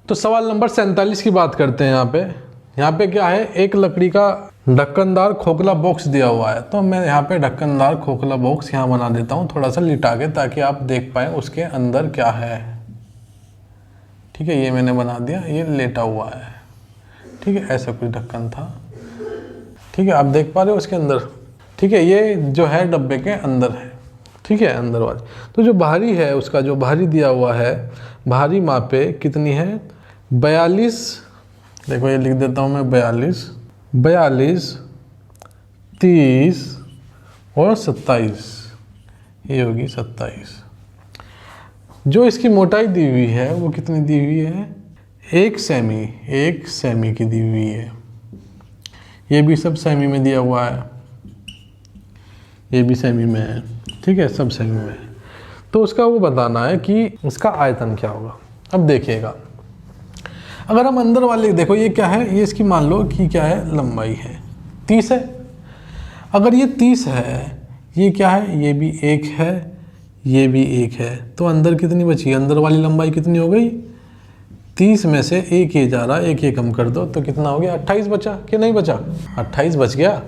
तो सवाल नंबर 47 की बात करते हैं। यहाँ पे क्या है, एक लकड़ी का ढक्कनदार खोखला बॉक्स दिया हुआ है। तो मैं यहाँ पे ढक्कनदार खोखला बॉक्स यहाँ बना देता हूँ थोड़ा सा लिटा के, ताकि आप देख पाएँ उसके अंदर क्या है। ठीक है, ये मैंने बना दिया, ये लेटा हुआ है। ठीक है, ऐसा कुछ ढक्कन था। ठीक है, आप देख पा रहे हो उसके अंदर। ठीक है, ये जो है डब्बे के अंदर है। ठीक है, अंदर वाली। तो जो बाहरी है, उसका जो बाहरी दिया हुआ है, बाहरी मापे कितनी है 42। देखो ये लिख देता हूँ मैं 42, 30 और 27, ये होगी 27। जो इसकी मोटाई दी हुई है वो कितनी दी हुई है 1 सेमी की दी हुई है। ये भी सब सेमी में दिया हुआ है, ये भी सेमी में है। ठीक है, सब सेमी में है। तो उसका वो बताना है कि इसका आयतन क्या होगा। अब देखिएगा, अगर हम अंदर वाले देखो, ये क्या है, ये इसकी मान लो कि क्या है, लंबाई है 30 है। अगर ये 30 है, ये क्या है, ये भी 1 है, ये भी 1 है, तो अंदर कितनी बची, अंदर वाली लंबाई कितनी हो गई 30 में से 1 ये जा रहा, 1 ये कम कर दो तो कितना हो गया 28 बचा कि नहीं बचा, 28 बच गया।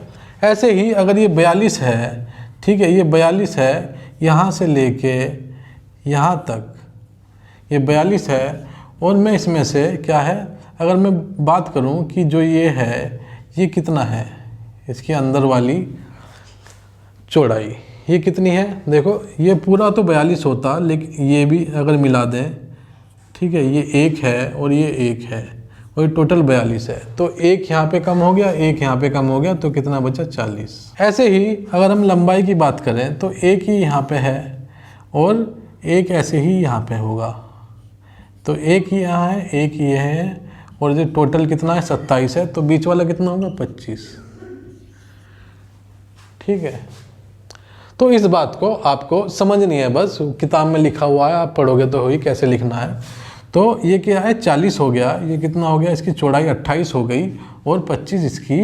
ऐसे ही अगर ये 42 है, ठीक है, ये 42 है, यहाँ से लेके यहाँ तक ये 42 है, और मैं इसमें से क्या है, अगर मैं बात करूं कि जो ये है ये कितना है, इसकी अंदर वाली चौड़ाई ये कितनी है। देखो ये पूरा तो 42 होता, लेकिन ये भी अगर मिला दें, ठीक है, ये 1 है और ये 1 है, और ये टोटल 42 है। तो 1 यहाँ पे कम हो गया, 1 यहाँ पे कम हो गया, तो कितना बचा 40। ऐसे ही अगर हम लंबाई की बात करें तो 1 ही यहाँ पे है और 1 ऐसे ही यहाँ पे होगा। तो 1 ही यहाँ है, 1 ये है, और जो टोटल कितना है 27 है, तो बीच वाला कितना होगा 25। ठीक है, तो इस बात को आपको समझनी है, बस किताब में लिखा हुआ है, आप पढ़ोगे तो ही कैसे लिखना है। तो ये क्या है 40 हो गया, ये कितना हो गया, इसकी चौड़ाई 28 हो गई और 25 इसकी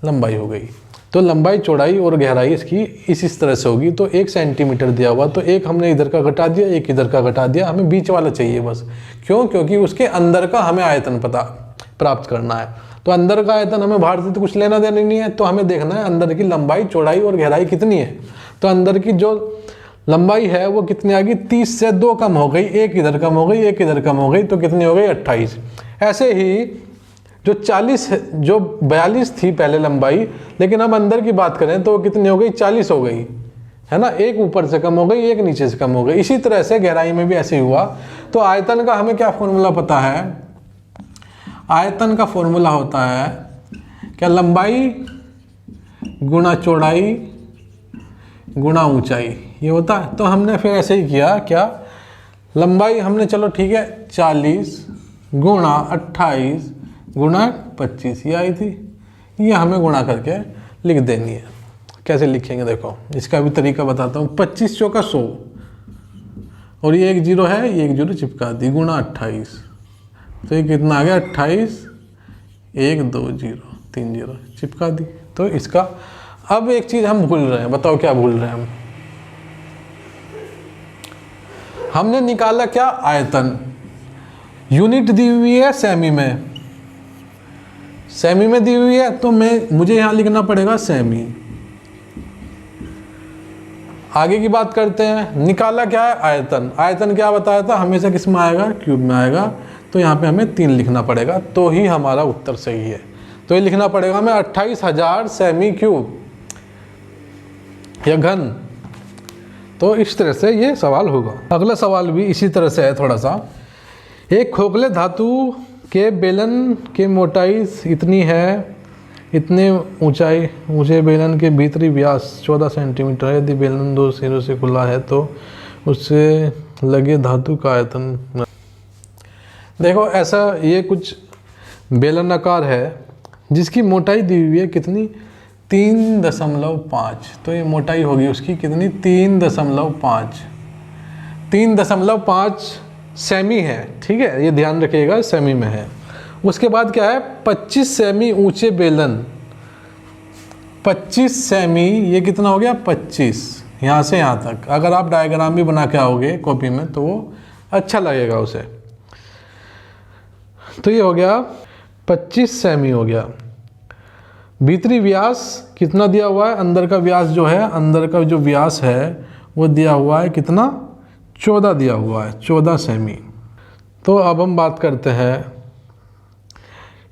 लंबाई हो गई। तो लंबाई, चौड़ाई और गहराई इसकी इस तरह से होगी। तो 1 सेंटीमीटर दिया हुआ, तो 1 हमने इधर का घटा दिया, 1 इधर का घटा दिया, हमें बीच वाला चाहिए बस। क्यों? क्योंकि उसके अंदर का हमें आयतन प्राप्त करना है। तो अंदर का आयतन हमें बाहर से तो कुछ लेना देना नहीं है, तो हमें देखना है अंदर की लंबाई, चौड़ाई और गहराई कितनी है। तो अंदर की जो लंबाई है वो कितनी आ गई, 30 से 2 कम हो गई, 1 इधर कम हो गई, 1 इधर कम हो गई, तो कितनी हो गई 28। ऐसे ही जो 42 थी पहले लंबाई, लेकिन अब अंदर की बात करें तो कितनी हो गई 40 हो गई, है ना। 1 ऊपर से कम हो गई, 1 नीचे से कम हो गई। इसी तरह से गहराई में भी ऐसे ही हुआ। तो आयतन का हमें क्या फॉर्मूला पता है, आयतन का फॉर्मूला होता है क्या, लंबाई गुणा चौड़ाई गुणा ऊंचाई, ये होता है। तो हमने फिर ऐसे ही किया, क्या लंबाई हमने, चलो ठीक है, 40 गुणा 28 गुणा 25 ये आई थी, ये हमें गुणा करके लिख देनी है। कैसे लिखेंगे देखो, इसका भी तरीका बताता हूँ। 25 चौका 100, और ये 1 0 है, ये 1 0 चिपका दी, गुणा 28, तो ये कितना आ गया 28, 1 2 0 3 0 चिपका दी। तो इसका अब एक चीज़ हम भूल रहे हैं, बताओ क्या भूल रहे हैं हम। हमने निकाला क्या, आयतन। यूनिट दी हुई है सेमी में, सेमी में दी हुई है, तो मुझे यहां लिखना पड़ेगा सेमी। आगे की बात करते हैं, निकाला क्या है, आयतन। आयतन क्या बताया था, हमेशा किस में आएगा, क्यूब में आएगा। तो यहाँ पे हमें 3 लिखना पड़ेगा, तो ही हमारा उत्तर सही है। तो ये लिखना पड़ेगा हमें 28,000 सेमी क्यूब या घन। तो इस तरह से ये सवाल होगा। अगला सवाल भी इसी तरह से है थोड़ा सा। एक खोखले धातु के बेलन की मोटाई इतनी है, इतने ऊंचे बेलन के भीतरी व्यास 14 सेंटीमीटर है। यदि बेलन 2 सिरों से खुला है तो उससे लगे धातु का आयतन। देखो ऐसा, ये कुछ बेलनाकार है जिसकी मोटाई दी हुई है कितनी, 3.5। तो ये मोटाई होगी उसकी कितनी, 3.5। 3.5 सेमी है, ठीक है, ये ध्यान रखिएगा, सेमी में है। उसके बाद क्या है, 25 सेमी ऊंचे बेलन। 25 सेमी, ये कितना हो गया 25, यहाँ से यहाँ तक। अगर आप डायग्राम भी बना के आओगे कॉपी में तो वो अच्छा लगेगा उसे। तो ये हो गया 25 सेमी हो गया। भीतरी व्यास कितना दिया हुआ है, अंदर का व्यास जो है, अंदर का जो व्यास है वो दिया हुआ है कितना, 14 दिया हुआ है, 14 सेमी। तो अब हम बात करते हैं,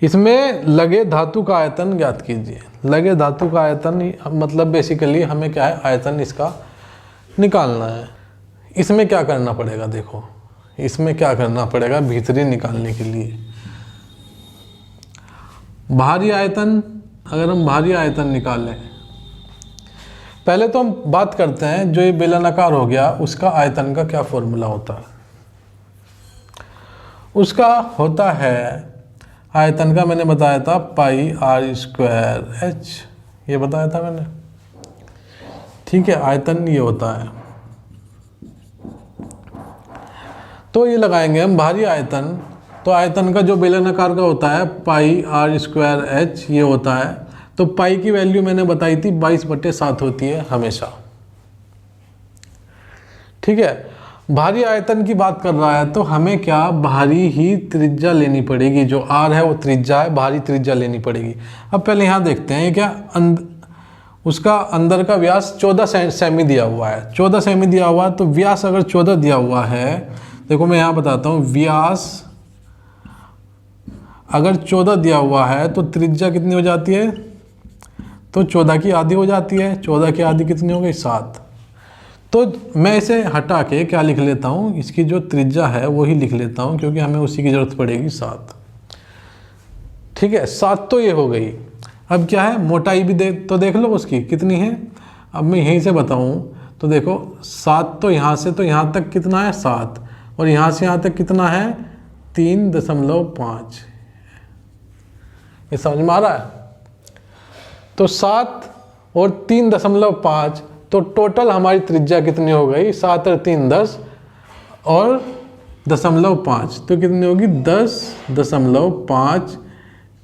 इसमें लगे धातु का आयतन ज्ञात कीजिए। लगे धातु का आयतन मतलब बेसिकली हमें क्या है, आयतन इसका निकालना है। इसमें क्या करना पड़ेगा, देखो इसमें क्या करना पड़ेगा भीतरी निकालने के लिए। बाहरी आयतन, अगर हम बाहरी आयतन निकालें, पहले तो हम बात करते हैं जो ये बेलनाकार हो गया उसका आयतन का क्या फॉर्मूला होता है। उसका होता है आयतन का, मैंने बताया था पाई आर स्क्वायर एच, ये बताया था मैंने, ठीक है। आयतन ये होता है, तो ये लगाएंगे हम बाहरी आयतन। तो आयतन का जो बेलनाकार का होता है पाई आर स्क्वायर एच ये होता है। तो पाई की वैल्यू मैंने बताई थी 22/7 होती है हमेशा, ठीक है। बाहरी आयतन की बात कर रहा है तो हमें क्या बाहरी ही त्रिज्या लेनी पड़ेगी, जो आर है वो त्रिज्या है, बाहरी त्रिज्या लेनी पड़ेगी। अब पहले यहाँ देखते हैं ये क्या, उसका अंदर का व्यास 14 सेमी दिया हुआ है, 14 सेमी दिया हुआ है। तो व्यास अगर 14 दिया हुआ है, देखो मैं यहाँ बताता हूँ, व्यास अगर 14 दिया हुआ है तो त्रिज्या कितनी हो जाती है, तो 14 की आधी हो जाती है। 14 की आधी कितनी हो गई, 7। तो मैं इसे हटा के क्या लिख लेता हूँ, इसकी जो त्रिज्या है वही लिख लेता हूँ, क्योंकि हमें उसी की ज़रूरत पड़ेगी, 7, ठीक है। 7 तो ये हो गई। अब क्या है, मोटाई भी तो देख लो उसकी कितनी है। अब मैं यहीं से बताऊँ तो देखो 7 तो यहाँ से तो यहाँ तक कितना है 7, और यहाँ से यहाँ तक कितना है 3.5। ये समझ में आ रहा है। तो 7 और 3.5, तो टोटल हमारी त्रिज्या कितनी हो गई, 7 और 3 10 और 0.5, तो कितनी होगी 10.5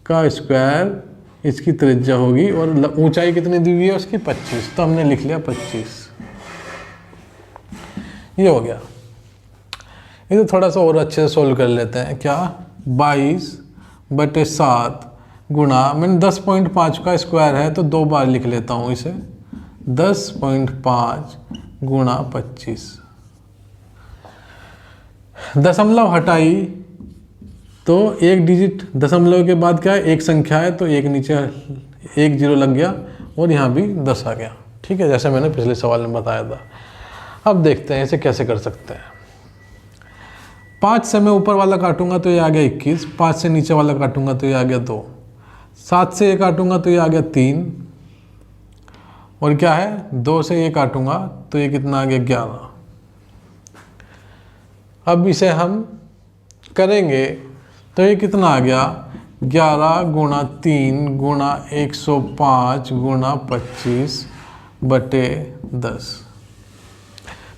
का स्क्वायर इसकी त्रिज्या होगी। और ऊंचाई कितनी दी हुई है उसकी 25, तो हमने लिख लिया 25। ये हो गया। ये तो थोड़ा सा और अच्छे से सोल्व कर लेते हैं। क्या, 22/7 गुणा, मैंने 10.5 का स्क्वायर है तो 2 बार लिख लेता हूँ इसे, 10.5 गुणा 25। दशमलव हटाई तो एक डिजिट, दशमलव के बाद क्या है, एक संख्या है तो एक नीचे 1 0 लग गया, और यहाँ भी 10 आ गया, ठीक है, जैसे मैंने पिछले सवाल में बताया था। अब देखते हैं इसे कैसे कर सकते हैं। 5 से मैं ऊपर वाला काटूंगा तो ये आ गया 21, 5 से नीचे वाला काटूंगा तो ये आ गया 2, 7 से ये काटूंगा तो ये आ गया 3, और क्या है 2 से ये काटूंगा तो ये कितना आ गया 11। अब इसे हम करेंगे तो ये कितना आ गया 11 गुणा 3 गुणा 105 गुणा 25/10।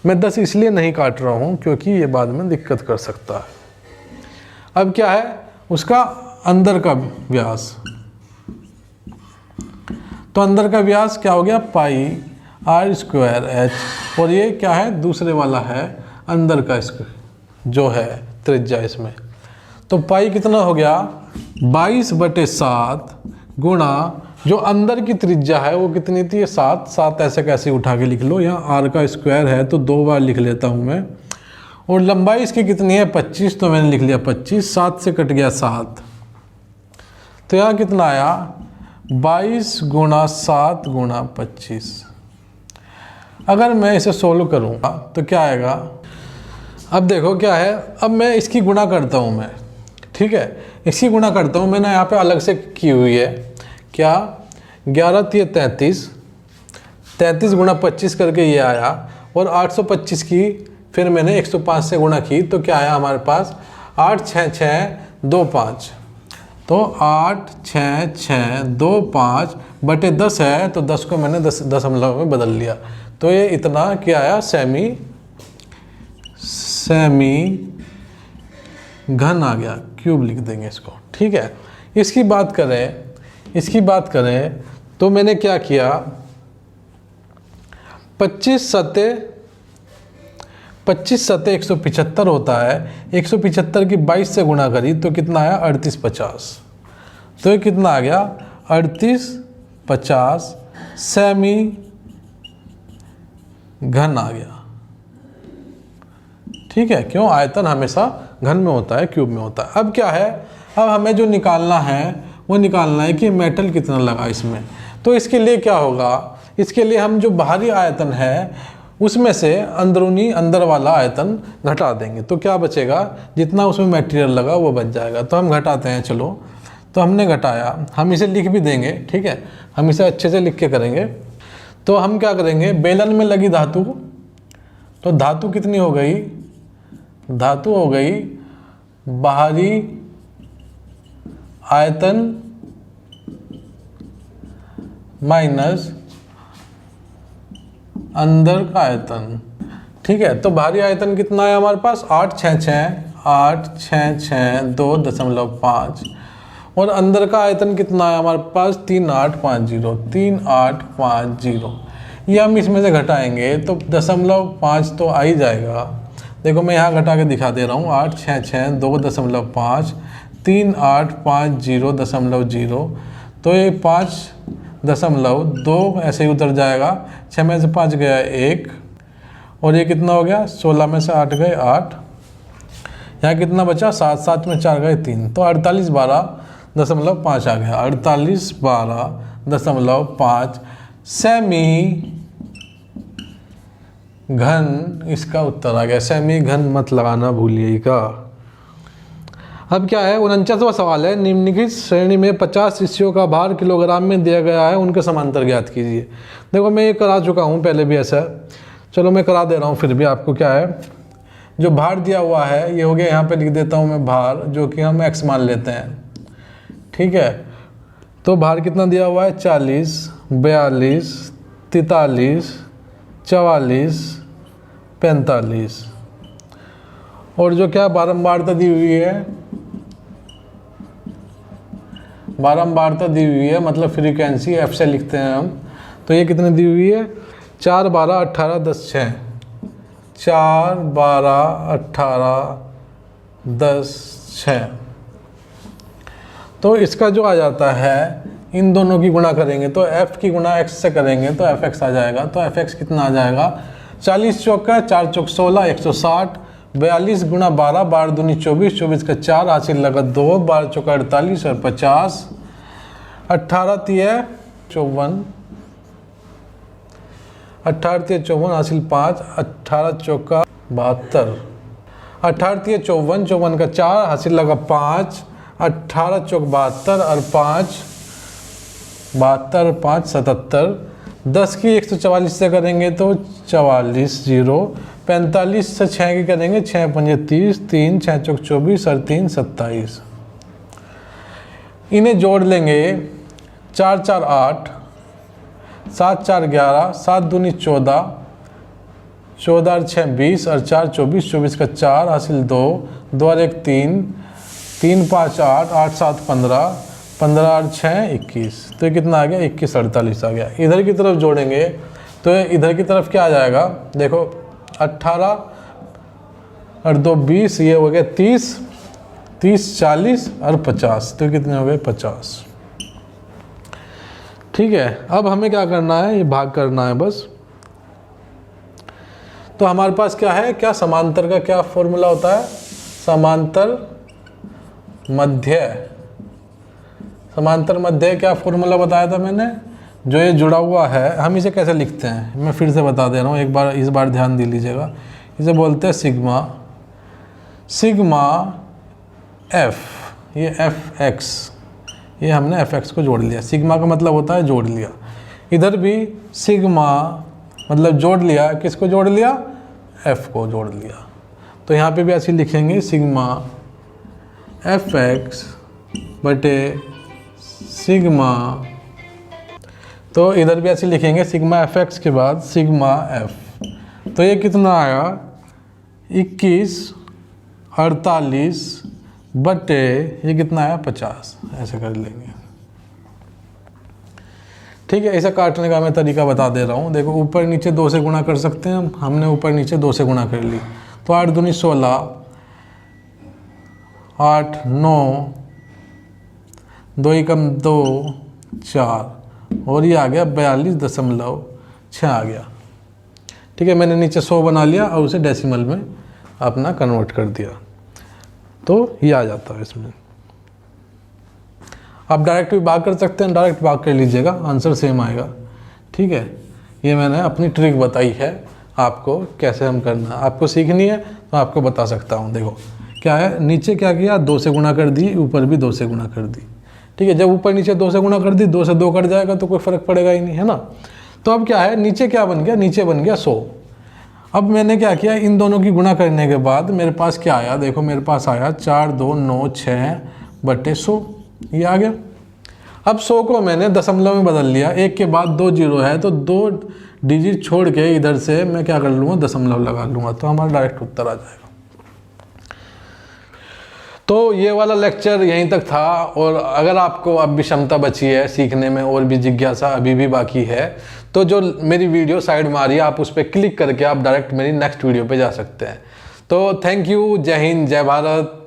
मैं 10 इसलिए नहीं काट रहा हूँ क्योंकि ये बाद में दिक्कत कर सकता है। अब क्या है, उसका अंदर का व्यास, तो अंदर का व्यास क्या हो गया पाई आर स्क्वायर एच, और ये क्या है दूसरे वाला है अंदर का जो है त्रिज्या इसमें। तो पाई कितना हो गया 22/7 गुणा जो अंदर की त्रिज्या है वो कितनी थी 7, 7 ऐसे कैसे उठा के लिख लो, यहाँ आर का स्क्वायर है तो 2 बार लिख लेता हूँ मैं, और लंबाई इसकी कितनी है 25, तो मैंने लिख लिया 25, 7 से कट गया 7, तो यहाँ कितना आया 22 गुणा 7 गुणा 25। अगर मैं इसे सोल्व करूँगा तो क्या आएगा, अब देखो क्या है, अब मैं इसकी गुणा करता हूँ मैं, ठीक है, इसकी गुणा करता हूँ, मैंने यहाँ पे अलग से की हुई है, क्या 11 3 33, 33 गुणा 25 करके ये आया, और 825 की फिर मैंने 105 से गुणा की तो क्या आया हमारे पास 8 6 6 2 5, तो 8 6 6 2 5 बटे 10 है, तो 10 को मैंने दशमलव में बदल लिया, तो ये इतना क्या आया सेमी घन आ गया, क्यूब लिख देंगे इसको, ठीक है। इसकी बात करें तो मैंने क्या किया 25 सत्ते 25 सतह 175 होता है, 175 की 22 से गुणा करी तो कितना आया 3850। तो ये कितना आ गया 3850 सेमी घन आ गया। ठीक है, क्यों, आयतन हमेशा घन में होता है, क्यूब में होता है। अब क्या है, अब हमें जो निकालना है वो निकालना है कि मेटल कितना लगा इसमें। तो इसके लिए क्या होगा, इसके लिए हम जो बाहरी आयतन है उसमें से अंदरूनी अंदर वाला आयतन घटा देंगे। तो क्या बचेगा, जितना उसमें मटेरियल लगा वो बच जाएगा। तो हम घटाते हैं, चलो। तो हमने घटाया, हम इसे लिख भी देंगे, ठीक है, हम इसे अच्छे से लिख के करेंगे। तो हम क्या करेंगे, बेलन में लगी धातु, तो धातु कितनी हो गई, धातु हो गई बाहरी आयतन माइनस अंदर का आयतन। ठीक है, तो बाहरी आयतन कितना है हमारे पास 866 और अंदर का आयतन कितना है हमारे पास 3850। ये हम इसमें से घटाएंगे तो 0.5 तो आ ही जाएगा। देखो मैं यहाँ घटा के दिखा दे रहा हूँ, 866 2.5 तो ये 5.2 ऐसे ही उतर जाएगा। 6 में से 5 गया 1 और ये कितना हो गया 16 में से 8 गए 8। यहाँ कितना बचा 7, 7 में 4 गए 3, तो 4812.5 आ गया। 4812.5 सेमी घन इसका उत्तर आ गया। सेमी घन मत लगाना भूलिएगा। अब क्या है 49वां सवाल है, निम्नलिखित श्रेणी में 50 शिष्यों का भार किलोग्राम में दिया गया है, उनके समांतर ज्ञात कीजिए। देखो मैं ये करा चुका हूँ पहले भी ऐसा, चलो मैं करा दे रहा हूँ फिर भी आपको। क्या है, जो भार दिया हुआ है ये हो गया, यहाँ पे लिख देता हूँ मैं भार, जो कि हम x मान लेते हैं। ठीक है, तो भार कितना दिया हुआ है 40, 42, 43, 44, 45 और जो क्या बारंबारता दी हुई है, बारंबारता दी हुई है मतलब फ्रीक्वेंसी f से लिखते हैं हम। तो ये कितनी दी हुई है 4, 12, 18, 10, 6। 4, 12, 18, 10, 6। तो इसका जो आ जाता है, इन दोनों की गुणा करेंगे तो f की गुणा x से करेंगे तो fx आ जाएगा। तो fx कितना आ जाएगा 40 चौका 4 चौक 16, 160। 42 गुणा 12, 12 दूनी 24, 24 का 4 हासिल लगा 2, 12 चौका 48 और 50। 18 तिया 54, 18 तिया 54 हासिल 5, 18 चौका 72। 18 तिया 54, 54 का 4 हासिल लगा 5, 18 चौक 72 और 5, 72 5 77। 10 की 144 से करेंगे तो 44 0। 45 से 6 की करेंगे 6 5 30, 3 6 चौक 24 और 3 27। इन्हें जोड़ लेंगे 4 4 8, 7 4 11, 7 दूनी 14, 14 और 6 20 और 4 24, 24 का 4 हासिल 2, 2 और 1 3, 3 5 8, 8 7 15, 15 और 6 21। तो ये कितना आ गया 21 48 आ गया। इधर की तरफ जोड़ेंगे तो इधर की तरफ क्या आ जाएगा, देखो 18 और 2 20, ये हो गया 30, 30 40 और 50। तो कितने हो गए 50। ठीक है, अब हमें क्या करना है, ये भाग करना है बस। तो हमारे पास क्या है, क्या समांतर का क्या फॉर्मूला होता है, समांतर मध्य। समांतर मध्य क्या फॉर्मूला बताया था मैंने, जो ये जुड़ा हुआ है, हम इसे कैसे लिखते हैं मैं फिर से बता दे रहा हूँ, एक बार इस बार ध्यान दे लीजिएगा। इसे बोलते हैं सिग्मा, सिग्मा एफ, ये एफ एक्स, ये हमने एफ एक्स को जोड़ लिया। सिग्मा का मतलब होता है जोड़ लिया। इधर भी सिग्मा मतलब जोड़ लिया, किसको जोड़ लिया, एफ को जोड़ लिया। तो यहाँ पे भी ऐसे लिखेंगे सिग्मा एफ एक्स बटे सिग्मा, तो इधर भी ऐसे लिखेंगे सिग्मा एफ एक्स के बाद सिग्मा एफ। तो ये कितना आया 21 48 बटे ये कितना आया 50, ऐसे कर लेंगे। ठीक है, इसे काटने का मैं तरीका बता दे रहा हूँ। देखो ऊपर नीचे 2 से गुणा कर सकते हैं हम, हमने ऊपर नीचे 2 से गुणा कर ली, तो 8 दूनी 16, 8 9, 2 एकम 2, 4 और ये आ गया 42.6 आ गया। ठीक है, मैंने नीचे 100 बना लिया और उसे डेसिमल में अपना कन्वर्ट कर दिया, तो ये आ जाता है इसमें। आप डायरेक्ट भी भाग कर सकते हैं, डायरेक्ट भाग कर लीजिएगा, आंसर सेम आएगा। ठीक है, ये मैंने अपनी ट्रिक बताई है आपको कैसे हम करना। आपको सीखनी है तो आपको बता सकता हूँ। देखो क्या है, नीचे क्या किया, 2 से गुणा कर दी, ऊपर भी 2 से गुणा कर दी। ठीक है, जब ऊपर नीचे 2 से गुणा कर दी, 2 से 2 कट जाएगा तो कोई फ़र्क पड़ेगा ही नहीं, है ना। तो अब क्या है, नीचे क्या बन गया, नीचे बन गया 100। अब मैंने क्या किया, इन दोनों की गुणा करने के बाद मेरे पास क्या आया, देखो मेरे पास आया 4 2 9 6/100, ये आ गया। अब 100 को मैंने दशमलव में बदल लिया, एक के बाद 2 जीरो है तो 2 डिजिट छोड़ के इधर से मैं क्या कर लूँगा, दशमलव लगा लूँगा, तो हमारा डायरेक्ट उत्तर आ जाएगा। तो ये वाला लेक्चर यहीं तक था। और अगर आपको अब भी क्षमता बची है सीखने में और भी जिज्ञासा अभी भी बाकी है, तो जो मेरी वीडियो साइड में आ रही है आप उस पर क्लिक करके आप डायरेक्ट मेरी नेक्स्ट वीडियो पे जा सकते हैं। तो थैंक यू, जय हिंद, जय भारत।